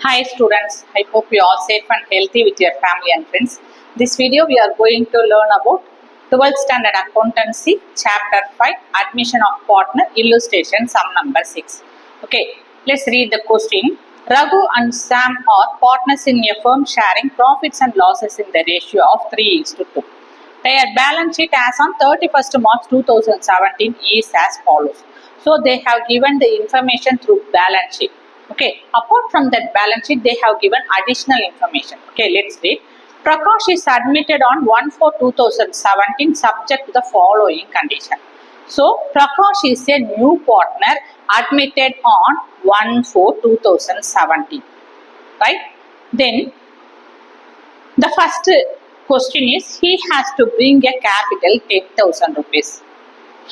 Hi students, I hope you are safe and healthy with your family and friends. This video we are going to learn about 12th Standard Accountancy, Chapter 5, Admission of Partner, Illustration, sum number 6. Okay, let's read the question. Raghu and Sam are partners in a firm sharing profits and losses in the ratio of 3:2. Their balance sheet as on 31st March 2017 is as follows. So they have given the information through balance sheet. Okay, apart from that balance sheet, they have given additional information. Okay, let's read. Prakash is admitted on 1/4/2017 subject to the following condition. So, Prakash is a new partner admitted on 1/4/2017. Right? Then, the first question is he has to bring a capital 10,000 rupees.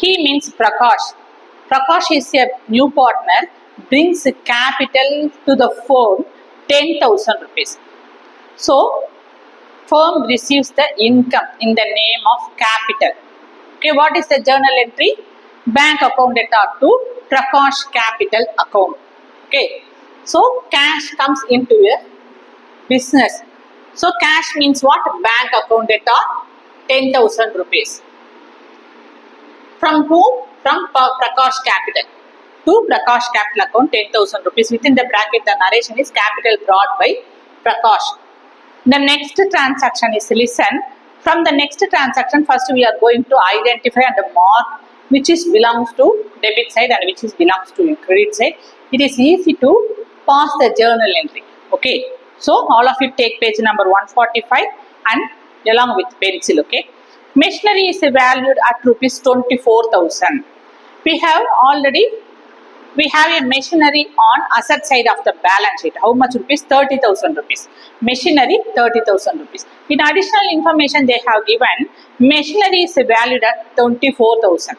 He means Prakash. Prakash is a new partner, brings capital to the firm 10,000 rupees. So, firm receives the income in the name of capital. Okay, what is the journal entry? Bank account data to Prakash capital account. Okay, so cash comes into a business. So, cash means what? Bank account data 10,000 rupees. From whom? From Prakash capital to Prakash capital account 10,000 rupees. Within the bracket, the narration is capital brought by Prakash. The next transaction is listen. From the next transaction, first we are going to identify and mark which is belongs to debit side and which is belongs to credit side. It is easy to pass the journal entry. Okay. So, all of you take page number 145 and along with pencil. Okay. Machinery is valued at rupees 24,000. We have a machinery on asset side of the balance sheet. How much rupees? 30,000 rupees. Machinery 30,000 rupees. In additional information they have given, machinery is valued at 24,000.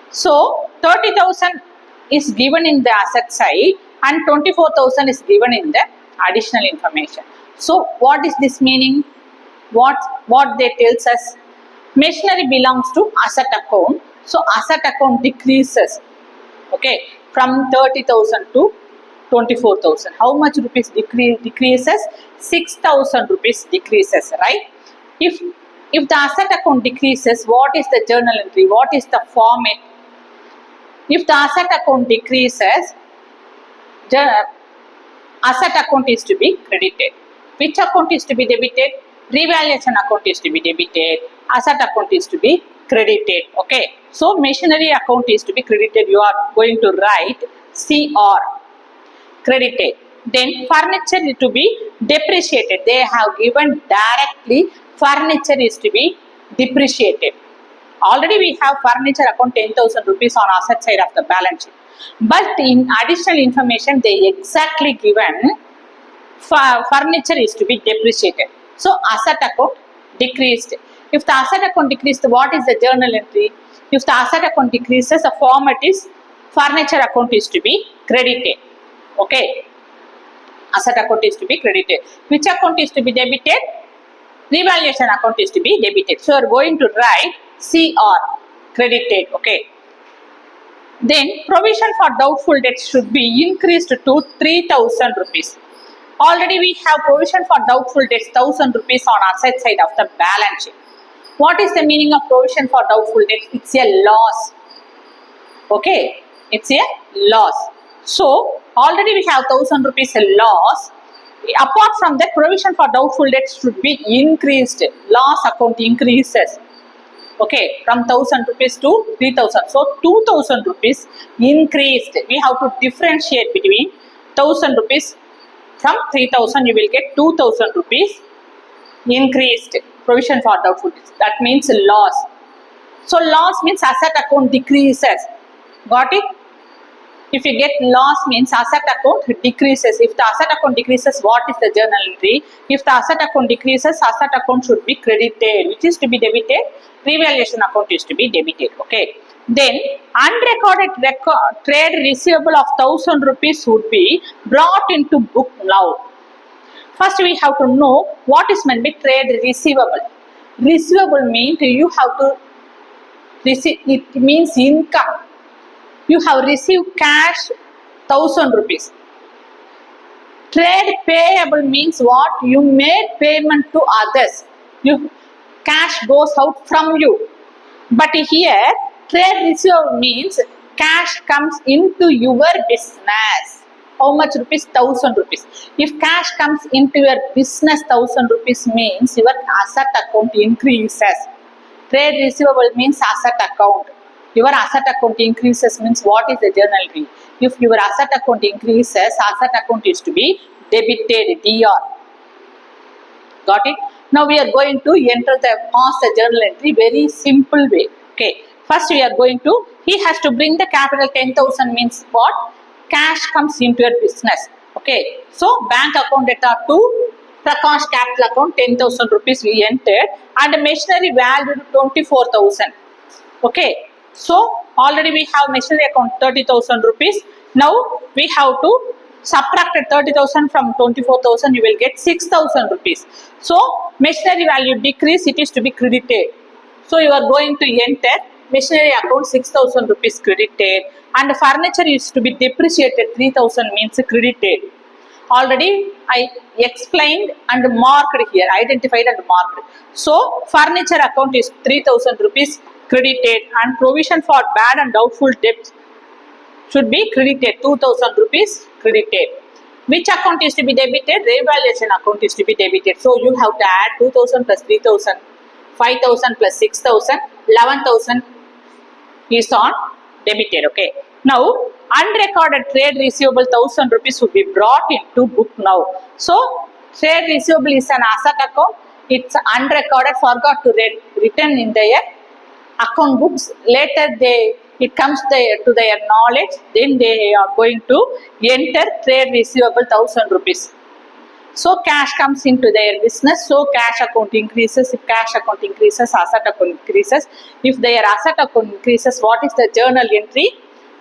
So 30,000 is given in the asset side and 24,000 is given in the additional information. So what is this meaning? What they tells us? Machinery belongs to asset account. So asset account decreases. Okay, from 30,000 to 24,000. How much rupees decreases? 6,000 rupees decreases, right? If the asset account decreases, what is the journal entry? What is the format? If the asset account decreases, asset account is to be credited. Which account is to be debited? Revaluation account is to be debited. Asset account is to be credited. Okay. So, machinery account is to be credited. You are going to write CR, credited. Then, furniture is to be depreciated. They have given directly furniture is to be depreciated. Already we have furniture account 10,000 rupees on asset side of the balance sheet. But in additional information, they exactly given furniture is to be depreciated. So, asset account decreased. If the asset account decreased, what is the journal entry? If the asset account decreases, the format is furniture account is to be credited. Okay. Asset account is to be credited. Which account is to be debited? Revaluation account is to be debited. So, you are going to write CR, credited. Okay. Then, provision for doubtful debts should be increased to 3,000 rupees. Already we have provision for doubtful debts 1,000 rupees on asset side of the balance sheet. What is the meaning of provision for doubtful debts? It's a loss. Okay, it's a loss. So, already we have 1,000 rupees a loss. Apart from that, provision for doubtful debts should be increased. Loss account increases. Okay, from 1,000 rupees to 3,000. So, 2,000 rupees increased. We have to differentiate between 1,000 rupees from 3,000. You will get 2,000 rupees increased. Provision for doubtful debts. That means loss. So, loss means asset account decreases. Got it? If you get loss means asset account decreases. If the asset account decreases, what is the journal entry? If the asset account decreases, asset account should be credited. Which is to be debited? Revaluation account is to be debited. Okay. Then, unrecorded trade receivable of 1,000 rupees would be brought into book now. First, we have to know what is meant by trade receivable. Receivable means you have to receive, it means income. You have received cash 1,000 rupees. Trade payable means what? You made payment to others. Cash goes out from you. But here, trade receivable means cash comes into your business. How much rupees? 1000 rupees. If cash comes into your business, 1000 rupees means your asset account increases. Trade receivable means asset account. Your asset account increases means what is the journal entry? If your asset account increases, asset account is to be debited, DR. Got it? Now we are going to enter the journal entry very simple way. Okay. First we are going to, he has to bring the capital 10,000 means what? Cash comes into your business. Okay. So bank account data to Prakash capital account 10,000 rupees we entered and machinery valued 24,000. Okay. So already we have machinery account 30,000 rupees. Now we have to subtract 30,000 from 24,000, you will get 6,000 rupees. So machinery value decrease, it is to be credited. So you are going to enter machinery account 6,000 rupees credited and furniture is to be depreciated 3,000 means credited. Already I explained and marked here, identified and marked. So furniture account is 3,000 rupees credited and provision for bad and doubtful debts should be credited, 2,000 rupees credited. Which account is to be debited? Revaluation account is to be debited. So you have to add 2,000 plus 3,000, 5,000 plus 6,000, 11,000 is on debited. Okay. Now unrecorded trade receivable 1,000 rupees will be brought into book now. So trade receivable is an asset account. It's unrecorded, forgot to written in their account books. Later it comes to their knowledge, then they are going to enter trade receivable 1,000 rupees. So cash comes into their business, so cash account increases. If cash account increases, asset account increases. If their asset account increases, what is the journal entry?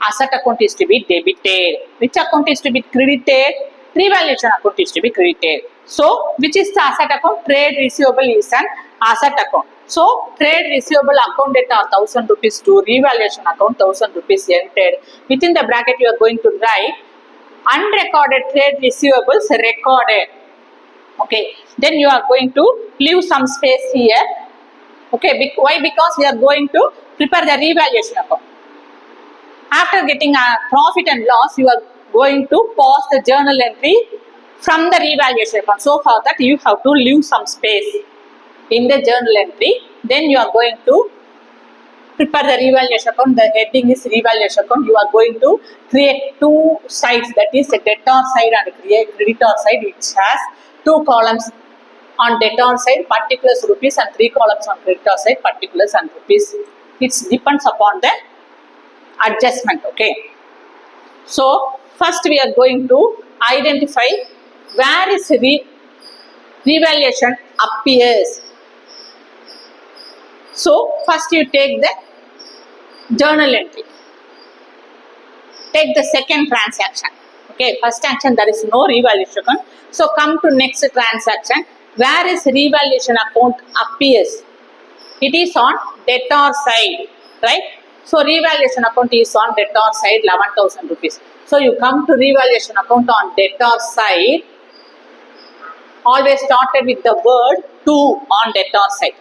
Asset account is to be debited. Which account is to be credited? Revaluation account is to be credited. So which is the asset account? Trade receivable is an asset account. So trade receivable account data 1,000 rupees to revaluation account 1,000 rupees entered. Within the bracket you are going to write unrecorded trade receivables recorded. Okay. Then you are going to leave some space here. Okay. Why? Because we are going to prepare the revaluation account. After getting a profit and loss, you are going to pause the journal entry from the revaluation account. So for that you have to leave some space in the journal entry. Then you are going to prepare the revaluation account. The heading is revaluation account. You are going to create two sides, that is a debtor side and creditor side, which has two columns on debtor side particulars rupees and three columns on creditor side particulars and rupees. It depends upon the adjustment. Okay. So first we are going to identify where is revaluation appears. So first you take the journal entry. Take the second transaction. Okay, first transaction there is no revaluation account. So come to next transaction. Where is revaluation account appears? It is on debtor side, right? So revaluation account is on debtor side 11,000 rupees. So you come to revaluation account on debtor side. Always started with the word to on debtor side.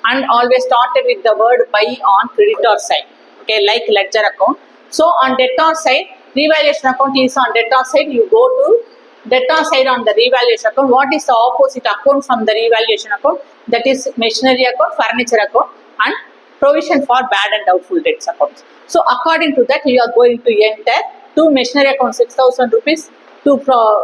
And always started with the word by on creditor side. Okay, like ledger account. So on debtor side, revaluation account is on debtor side. You go to debtor side on the revaluation account. What is the opposite account from the revaluation account? That is machinery account, furniture account and provision for bad and doubtful debts accounts. So according to that, you are going to enter to machinery account 6,000 rupees, to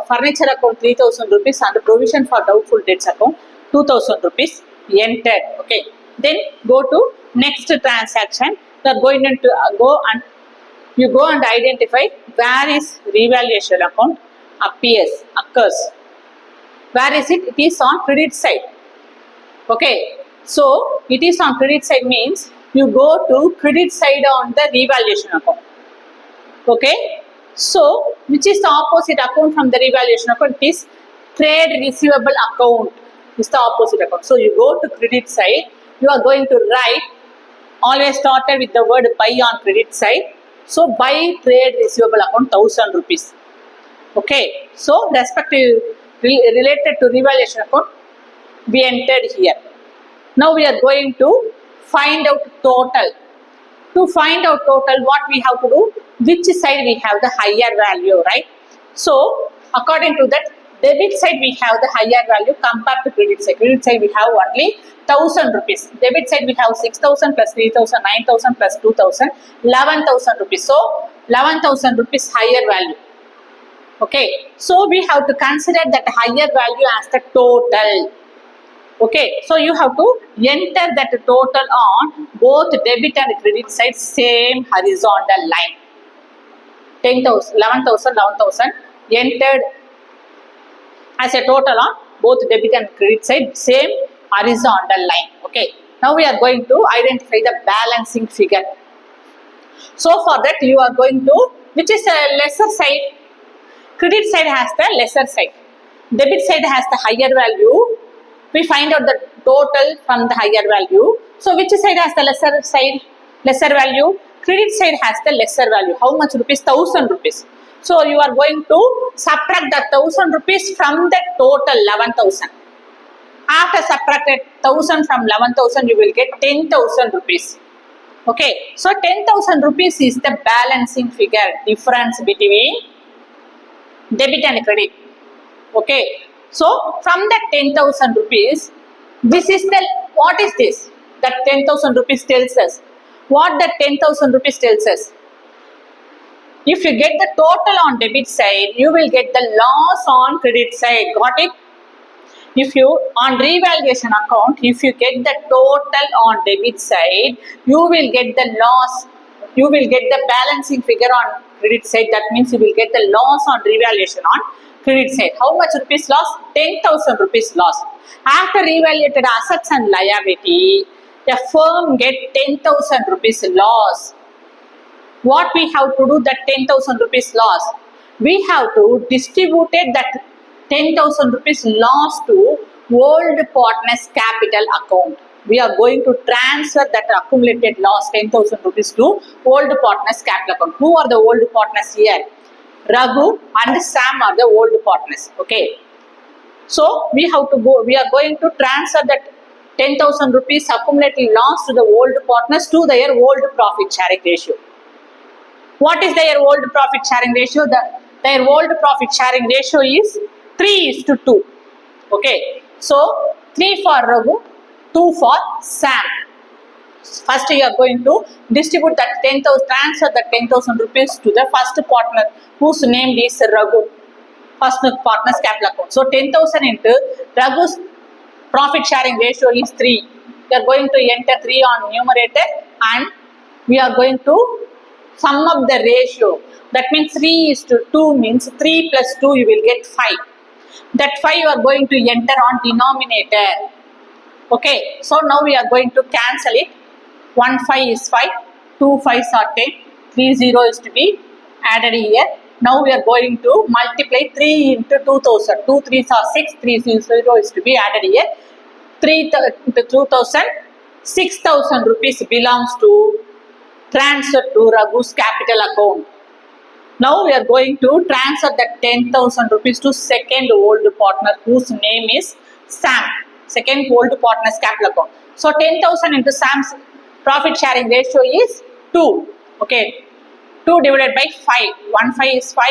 furniture account 3,000 rupees and provision for doubtful debts account 2,000 rupees entered. Okay. Then go to next transaction. You are going to go and identify where is revaluation account occurs. Where is it? It is on credit side. Okay. So it is on credit side means you go to credit side on the revaluation account. Okay. So which is the opposite account from the revaluation account? It is trade receivable account. Is the opposite account. So you go to credit side. You are going to write, always started with the word buy on credit side. So buy trade receivable account 1,000 rupees. Okay, so respective related to revaluation account, we entered here. Now we are going to find out total. To find out total, what we have to do? Which side we have the higher value, right? So according to that, debit side we have the higher value compared to credit side. Credit side we have only 1000 rupees. Debit side we have 6000 plus 3000, 9000 plus 2000, 11,000 rupees. So 11,000 rupees higher value. Okay, so we have to consider that higher value as the total. Okay, so you have to enter that total on both debit and credit side, same horizontal line. 10,000, 11,000, 11,000 entered as a total on both debit and credit side, same horizontal line. Okay, now we are going to identify the balancing figure. So for that you are going to, which is a lesser side? Credit side has the lesser side. Debit side has the higher value. We find out the total from the higher value. So which side has the lesser side? Lesser value. Credit side has the lesser value. How much rupees? 1000 rupees. So you are going to subtract the 1000 rupees from the total 11,000. After subtracted 1000 from 11,000, you will get 10,000 rupees. Okay. So 10,000 rupees is the balancing figure, difference between debit and credit. Okay. So from that 10,000 rupees, this is the, what is this? That 10,000 rupees tells us. What that 10,000 rupees tells us? If you get the total on debit side, you will get the loss on credit side. Got it? If you, on revaluation account, if you get the total on debit side, you will get the loss. You will get the balancing figure on credit side. That means you will get the loss on revaluation on credit side. How much rupees loss? 10,000 rupees loss. After revaluated assets and liability, the firm get 10,000 rupees loss. What we have to do that 10,000 rupees loss? We have to distribute that 10,000 rupees loss to old partners capital account. We are going to transfer that accumulated loss 10,000 rupees to old partners capital account. Who are the old partners here? Raghu and Sam are the old partners. Okay. So we have to go. We are going to transfer that 10,000 rupees accumulated loss to the old partners to their old profit sharing ratio. What is their old profit sharing ratio? Their old profit sharing ratio is 3:2. Okay. So 3 for Raghu, 2 for Sam. First you are going to distribute that 10,000, transfer that 10,000 rupees to the first partner whose name is Raghu. First partner's capital account. So 10,000 into Raghu's profit sharing ratio is 3. We are going to enter 3 on numerator and we are going to sum up the ratio. That means 3:2 means 3 plus 2 you will get 5. That 5 you are going to enter on denominator. Okay. So now we are going to cancel it. 1 5 is 5, 2 5s are 10, 3 0 is to be added here. Now we are going to multiply 3 into 2000. 2 3s are 6, 3 0 is to be added here. 3 into 2000, 6,000 rupees belongs to transfer to Raghu's capital account. Now we are going to transfer that 10,000 rupees to second old partner whose name is Sam. Second old partner's capital account. So 10,000 into Sam's profit sharing ratio is 2. Okay. 2 divided by 5. 1 5 is 5.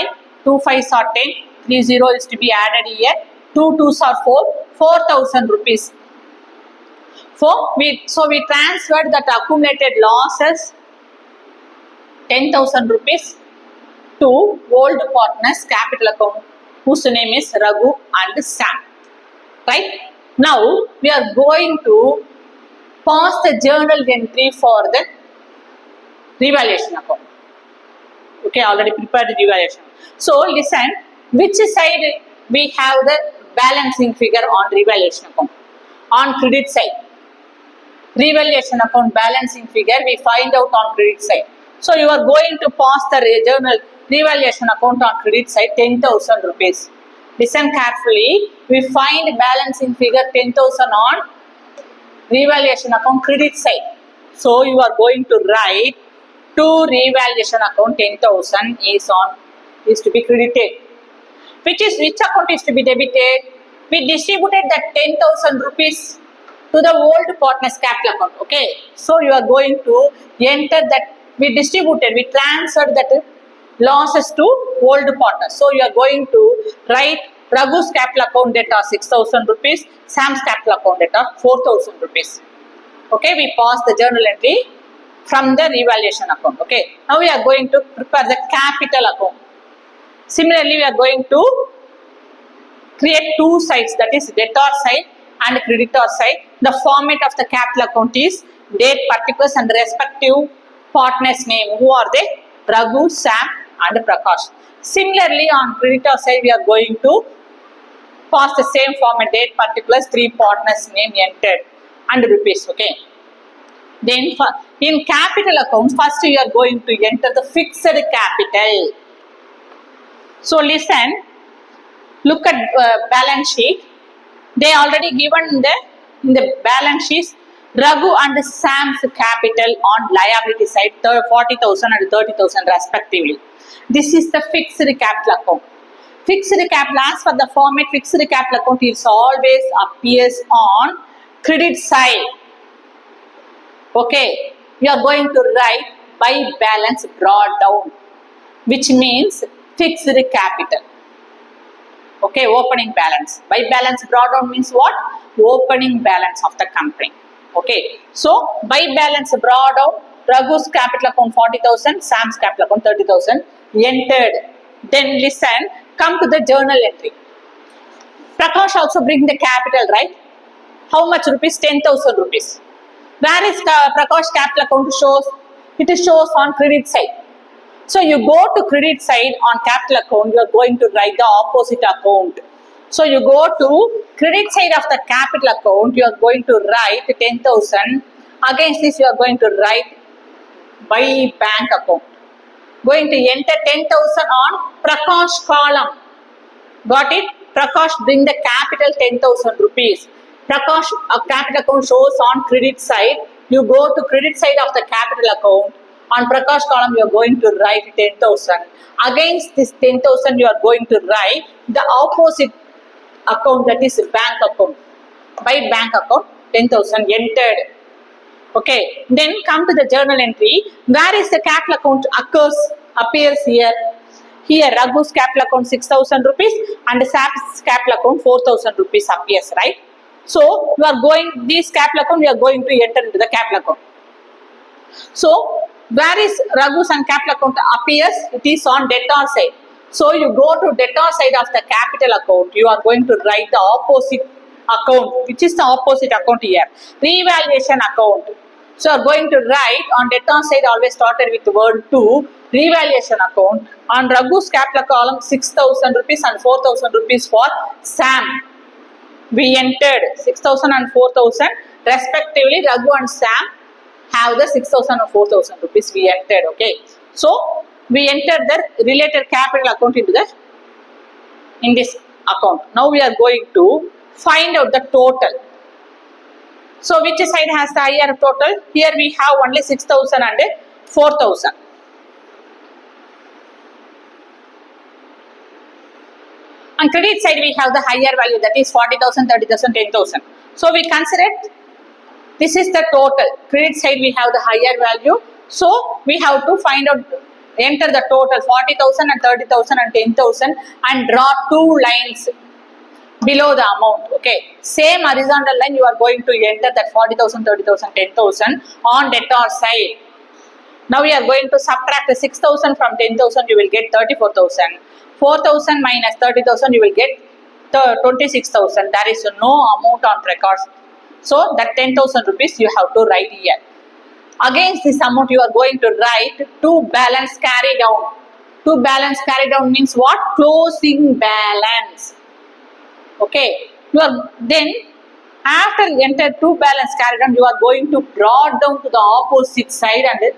2 5s are 10. 3 0 is to be added here. 2 2s are 4. 4,000 rupees. So we transferred that accumulated losses 10,000 rupees to old partner's capital account whose name is Raghu and Sam. Right? Now we are going to pause the journal entry for the revaluation account. Okay, already prepared the revaluation. So listen, which side we have the balancing figure on revaluation account? On credit side. Revaluation account balancing figure we find out on credit side. So you are going to pause the journal revaluation account on credit side 10,000 rupees. Listen carefully. We find balancing figure 10,000 on revaluation account credit side. So you are going to write to revaluation account 10,000 is to be credited. Which account is to be debited? We distributed that 10,000 rupees to the old partner's capital account. Okay, so you are going to enter that. We transferred that losses to old partner. So you are going to write Raghu's capital account debt are 6,000 rupees, Sam's capital account debt are 4,000 rupees. Okay, we pass the journal entry from the revaluation account. Okay, now we are going to prepare the capital account. Similarly, we are going to create two sides, that is debtor side and creditor side. The format of the capital account is date, particulars and respective partner's name. Who are they? Raghu, Sam and Prakash. Similarly, on creditor side, we are going to pass the same format, date, particulars, three partners name entered and rupees. Okay. Then in capital accounts, first you are going to enter the fixed capital. So listen, look at balance sheet. They already given in the balance sheets Raghu and Sam's capital on liability side 40,000 and 30,000 respectively. This is the fixed capital account. Fixed capital, as for the format, fixed capital account is always appears on credit side. Okay, you are going to write by balance brought down, which means fixed capital. Okay, opening balance. By balance brought down means what? Opening balance of the company. Okay, so by balance brought down, Raghu's capital account 40,000, Sam's capital account 30,000 entered. Then listen, come to the journal entry. Prakash also bring the capital, right? How much rupees? 10,000 rupees. Where is Prakash capital account shows? It shows on credit side. So you go to credit side on capital account, you are going to write the opposite account. So you go to credit side of the capital account, you are going to write 10,000. Against this, you are going to write by bank account. Going to enter 10,000 on Prakash column. Got it? Prakash bring the capital 10,000 rupees. Prakash capital account shows on credit side. You go to credit side of the capital account. On Prakash column, you are going to write 10,000. Against this 10,000, you are going to write the opposite account, that is bank account. By bank account, 10,000 entered. Okay. Then come to the journal entry. Where is the capital account appears here? Here, Raghu's capital account 6,000 rupees and Sam's capital account 4,000 rupees appears, right? So, you are going, this capital account, you are going to enter into the capital account. So, where is Raghu's and capital account appears? It is on debtor side. So, you go to debtor side of the capital account. You are going to write the opposite account. Which is the opposite account here? Revaluation account. So, you are going to write on debtor side always started with the word 2. Revaluation account. On Raghu's capital column 6,000 rupees and 4,000 rupees for Sam. We entered 6,000 and 4,000 respectively. Raghu and Sam have the 6,000 and 4,000 rupees we entered. Okay, so we entered the related capital account in this account. Now we are going to find out the total. So which side has the higher total? Here we have only 6,000 and 4,000. On credit side, we have the higher value, that is 40,000, 30,000, 10,000. So we consider this is the total. Credit side, we have the higher value. So we have to find out, enter the total 40,000 and 30,000 and 10,000 and draw two lines below the amount. Okay. Same horizontal line, you are going to enter that 40,000, 30,000, 10,000 on debtor side. Now we are going to subtract 6,000 from 10,000, you will get 34,000. 4,000 minus 30,000, you will get 26,000. There is no amount on records. So that 10,000 rupees you have to write here. Against this amount, you are going to write to balance carry down. To balance carry down means what? Closing balance. Okay. You are then after enter to balance carry down, you are going to draw down to the opposite side and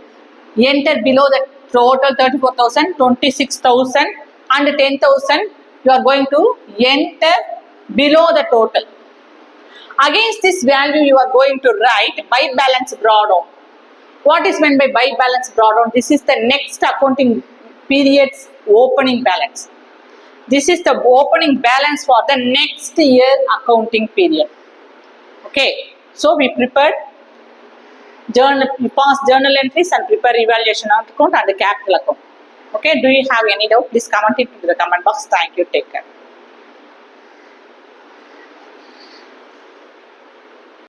enter below the total 34,000, 26,000. And 10,000, you are going to enter below the total. Against this value, you are going to write by balance brought down. What is meant by balance brought down? This is the next accounting period's opening balance. This is the opening balance for the next year accounting period. Okay, so we prepared journal, we pass journal entries and prepare evaluation account and the capital account. Okay, do you have any doubt? Please comment it in the comment box. Thank you. Take care.